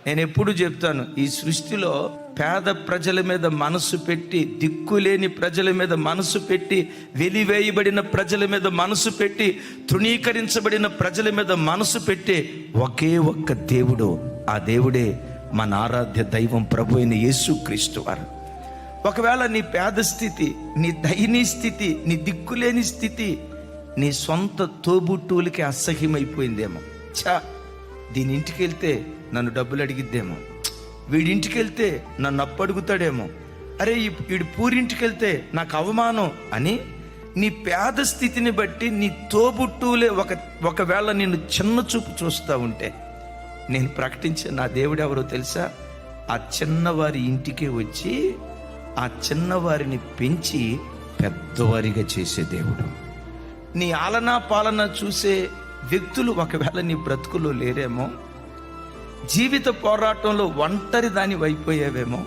నేను ఎప్పుడు చెప్తాను, ఈ సృష్టిలో పేద ప్రజల మీద మనసు పెట్టి, దిక్కులేని ప్రజల మీద మనసు పెట్టి, వెలివేయబడిన ప్రజల మీద మనసు పెట్టి, తృణీకరించబడిన ప్రజల మీద మనసు పెట్టే ఒకే ఒక్క దేవుడు, ఆ దేవుడే మన ఆరాధ్య దైవం ప్రభు అయిన యేసుక్రీస్తు వారు. ఒకవేళ నీ పేద స్థితి, నీ దయనీయ స్థితి, నీ దిక్కులేని స్థితి నీ సొంత తోబుట్టువులకి అసహ్యమైపోయిందేమో. దీని ఇంటికి వెళ్తే నన్ను డబ్బులు అడిగిద్దేమో, వీడింటికి వెళ్తే నన్ను అప్పు అడుగుతాడేమో, అరే వీడి పూరింటికి వెళ్తే నాకు అవమానం అని నీ పేద స్థితిని బట్టి నీ తోబుట్టువులే ఒకవేళ నిన్ను చిన్న చూపు చూస్తూ ఉంటే, నేను ప్రకటించే నా దేవుడు ఎవరో తెలుసా? ఆ చిన్నవారి ఇంటికే వచ్చి ఆ చిన్నవారిని పెంచి పెద్దవారిగా చేసే దేవుడు. నీ ఆలనా పాలన చూసే వ్యక్తులు ఒకవేళ నీ బ్రతుకులో లేరేమో, జీవిత పోరాటంలో ఒంటరి దాని అయిపోయావేమో,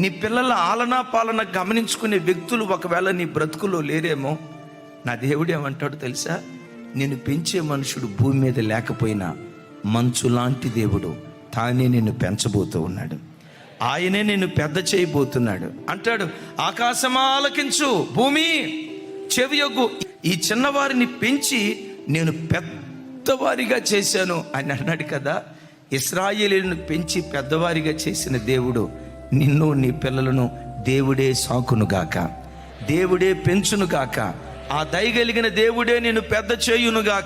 నీ పిల్లల ఆలనా పాలన గమనించుకునే వ్యక్తులు ఒకవేళ నీ బ్రతుకులో లేరేమో, నా దేవుడు ఏమంటాడు తెలుసా? నిన్ను పెంచే మనుషుడు భూమి మీద లేకపోయినా మంచు లాంటి దేవుడు తానే నిన్ను పెంచబోతూ ఉన్నాడు, ఆయనే నిన్ను పెద్ద చేయబోతున్నాడు. అంటాడు, ఆకాశమా ఆలకించు, భూమి చెవియొగ్గు, ఈ చిన్నవారిని పెంచి నేను పెద్దవారిగా చేశాను అని అన్నాడు కదా. ఇశ్రాయేలీయులను పెంచి పెద్దవారిగా చేసిన దేవుడు నిన్ను నీ పిల్లలను దేవుడే సాకునుగాక, దేవుడే పెంచునుగాక, ఆ దయగలిగిన దేవుడే నిన్ను పెద్ద చేయునుగాక.